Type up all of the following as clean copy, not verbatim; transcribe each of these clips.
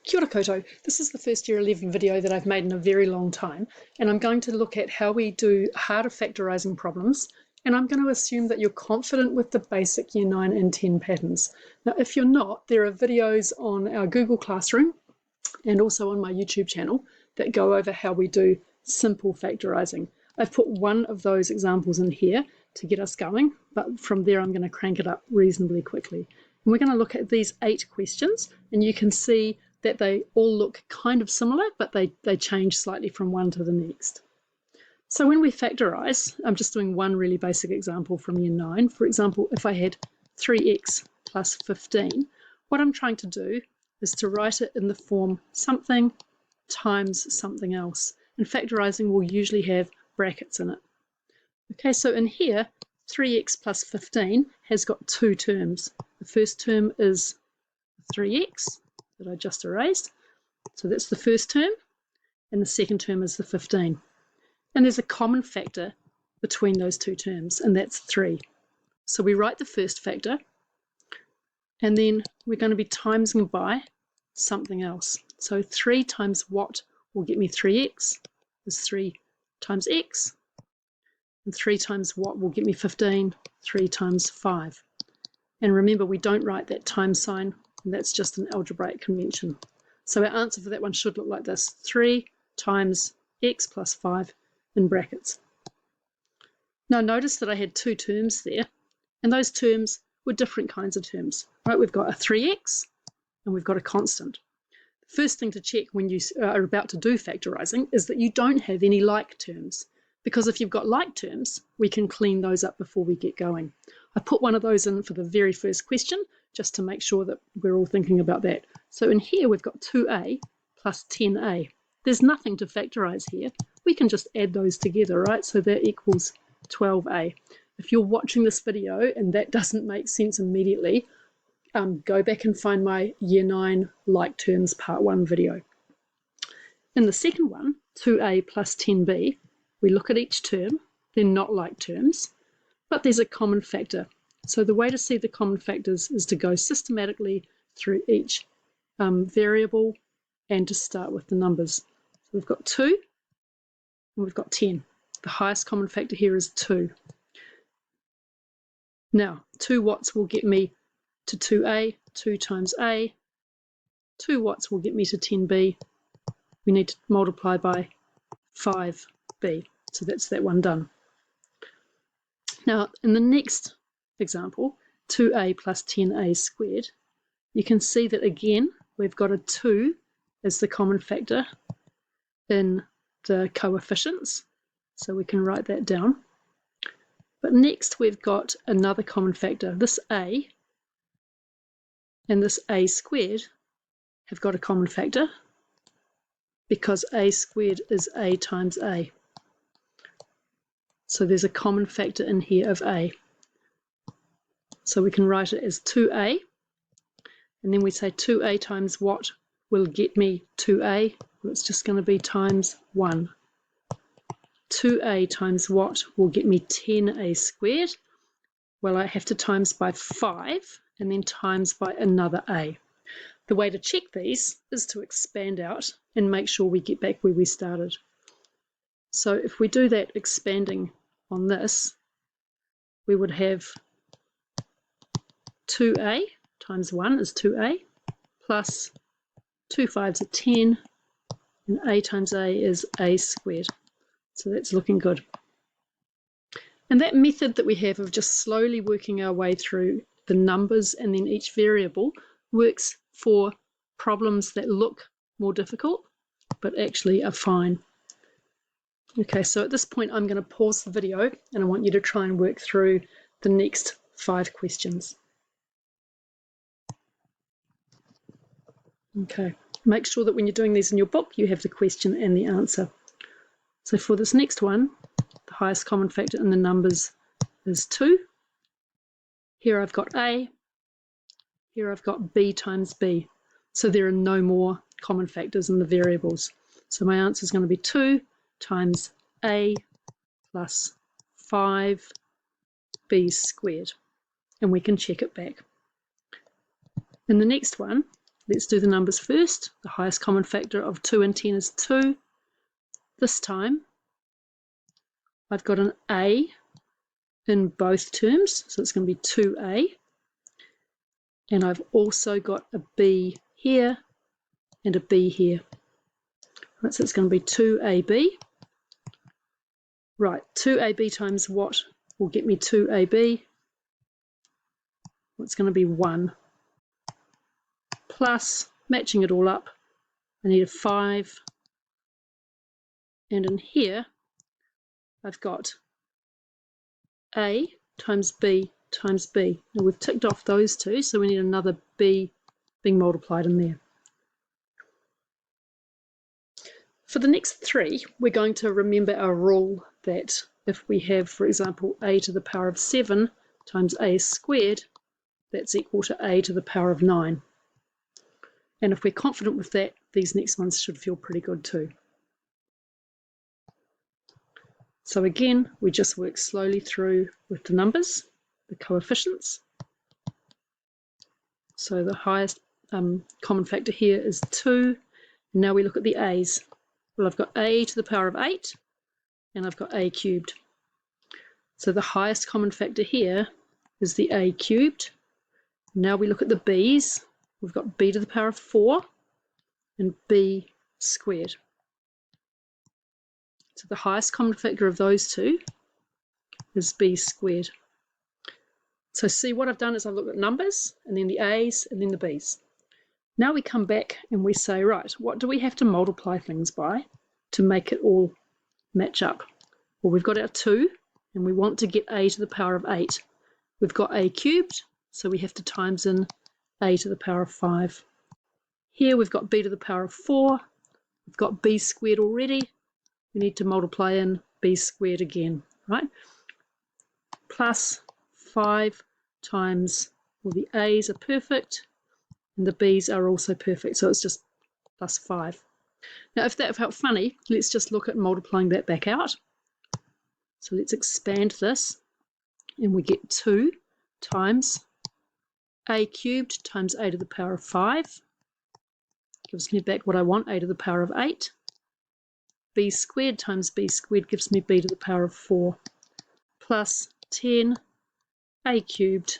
Kia ora koutou. This is the first year 11 video that I've made in a very long time, and I'm going to look at how we do harder factorising problems, and I'm going to assume that you're confident with the basic year 9 and 10 patterns. Now, if you're not, there are videos on our Google Classroom and also on my YouTube channel that go over how we do simple factorising. I've put one of those examples in here to get us going, but from there I'm going to crank it up reasonably quickly. And we're going to look at these 8 questions, and you can see that they all look kind of similar, but they change slightly from one to the next. So when we factorise, I'm just doing one really basic example from year 9. For example, if I had 3x plus 15, what I'm trying to do is to write it in the form something times something else. And factorising will usually have brackets in it. Okay, so in here, 3x plus 15 has got 2 terms. The first term is 3x that I just erased. So that's the first term, and the second term is the 15. And there's a common factor between those 2 terms, and that's 3. So we write the first factor, and then we're going to be timesing by something else. So 3 times what will get me 3x is 3 times x, and 3 times what will get me 15, 3 times 5. And remember, we don't write that times sign, and that's just an algebraic convention. So our answer for that one should look like this: 3 times x plus 5 in brackets. Now notice that I had 2 terms there, and those terms were different kinds of terms. Right? We've got a 3x and we've got a constant. The first thing to check when you are about to do factorising is that you don't have any like terms, because if you've got like terms, we can clean those up before we get going. I put one of those in for the very first question, just to make sure that we're all thinking about that. So in here, we've got 2a plus 10a. There's nothing to factorise here. We can just add those together, right? So that equals 12a. If you're watching this video and that doesn't make sense immediately, go back and find my Year 9 like terms part 1 video. In the second one, 2a plus 10b, we look at each term. They're not like terms, but there's a common factor. So the way to see the common factors is to go systematically through each variable and to start with the numbers. So we've got 2 and we've got 10. The highest common factor here is 2. Now, 2 watts will get me to 2a, 2 times a. 2 watts will get me to 10b. We need to multiply by 5b. So that's that one done. Now, in the next example, 2a plus 10a squared, you can see that again, we've got a 2 as the common factor in the coefficients. So we can write that down. But next we've got another common factor. This a and this a squared have got a common factor because a squared is a times a. So there's a common factor in here of a. So we can write it as 2a, and then we say 2a times what will get me 2a? Well, it's just going to be times 1. 2a times what will get me 10a squared? Well, I have to times by 5 and then times by another a. The way to check these is to expand out and make sure we get back where we started. So if we do that expanding on this, we would have 2a times 1 is 2a, plus 2 5s are 10, and a times a is a squared. So that's looking good. And that method that we have of just slowly working our way through the numbers and then each variable works for problems that look more difficult, but actually are fine. Okay, so at this point I'm going to pause the video and I want you to try and work through the next 5 questions. Okay, make sure that when you're doing these in your book, you have the question and the answer. So for this next one, the highest common factor in the numbers is 2. Here I've got a, here I've got b times b. So there are no more common factors in the variables. So my answer is going to be 2 times a plus 5b squared. And we can check it back. In the next one, let's do the numbers first. The highest common factor of 2 and 10 is 2. This time I've got an A in both terms, so it's going to be 2A. And I've also got a B here and a B here. Right, so it's going to be 2AB. Right, 2AB times what will get me 2AB? Well, it's going to be 1. Plus, matching it all up, I need a 5. And in here, I've got A times B times B. Now we've ticked off those two, so we need another B being multiplied in there. For the next 3, we're going to remember our rule that if we have, for example, a to the power of 7 times a squared, that's equal to a to the power of 9. And if we're confident with that, these next ones should feel pretty good too. So again, we just work slowly through with the numbers, the coefficients. So the highest common factor here is 2. Now we look at the a's. Well, I've got a to the power of 8, and I've got a cubed. So the highest common factor here is the a cubed. Now we look at the b's. We've got b to the power of 4 and b squared. So the highest common factor of those two is b squared. So see, what I've done is I've looked at numbers, and then the a's, and then the b's. Now we come back and we say, right, what do we have to multiply things by to make it all match up? Well, we've got our 2, and we want to get a to the power of 8. We've got a cubed, so we have to times in a to the power of 5. Here we've got b to the power of 4. We've got b squared already. We need to multiply in b squared again, right? Plus 5 times, well, the a's are perfect, and the b's are also perfect, so it's just plus 5. Now, if that felt funny, let's just look at multiplying that back out. So let's expand this, and we get 2 times a cubed times a to the power of 5. Gives me back what I want, a to the power of 8. B squared times b squared gives me b to the power of 4. Plus 10 a cubed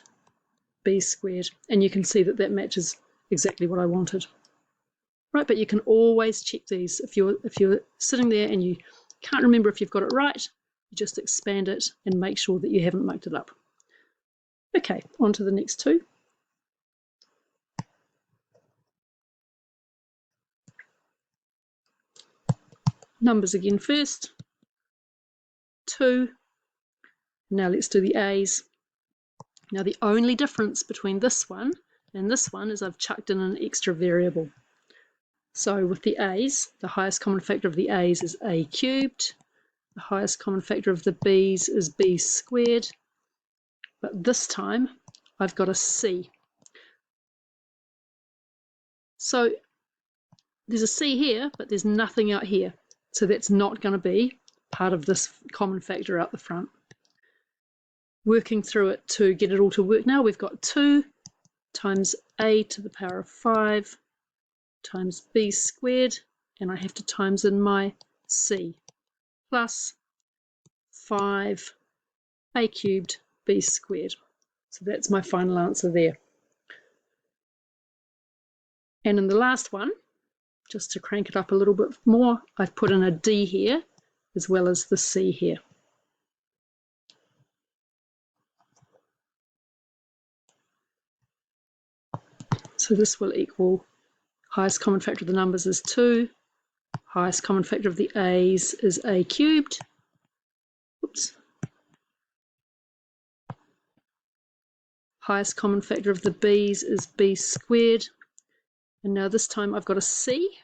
b squared. And you can see that that matches exactly what I wanted. Right, but you can always check these. If you're sitting there and you can't remember if you've got it right, you just expand it and make sure that you haven't mucked it up. Okay, on to the next 2. Numbers again first. 2. Now let's do the a's. Now the only difference between this one and this one is I've chucked in an extra variable. So with the a's, the highest common factor of the a's is a cubed. The highest common factor of the b's is b squared. But this time I've got a c. So there's a c here, but there's nothing out here. So that's not going to be part of this common factor out the front. Working through it to get it all to work now, we've got 2 times a to the power of 5 times b squared, and I have to times in my c, plus 5 a cubed b squared. So that's my final answer there. And in the last one, just to crank it up a little bit more, I've put in a d here as well as the c here. So this will equal highest common factor of the numbers is 2, highest common factor of the a's is a cubed, oops, highest common factor of the b's is b squared, and now this time I've got a c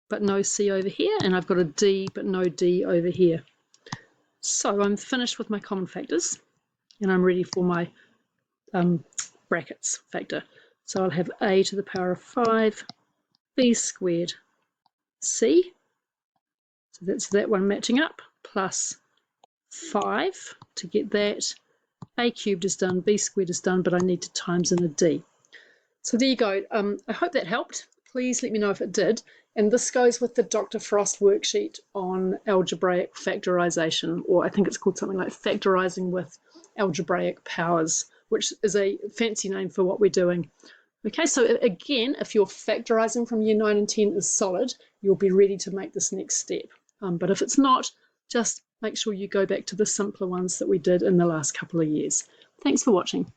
but no c over here, and I've got a d but no d over here. So I'm finished with my common factors, and I'm ready for my brackets factor. So I'll have a to the power of 5 b squared c, so that's that one matching up, plus 5 to get that. A cubed is done, b squared is done, but I need to times in a d. So there you go. I hope that helped. Please let me know if it did. And this goes with the Dr. Frost worksheet on algebraic factorization, or I think it's called something like factorizing with algebraic powers, which is a fancy name for what we're doing. Okay, so again, if your factorizing from year 9 and 10 is solid, you'll be ready to make this next step. But if it's not, just make sure you go back to the simpler ones that we did in the last couple of years. Thanks for watching.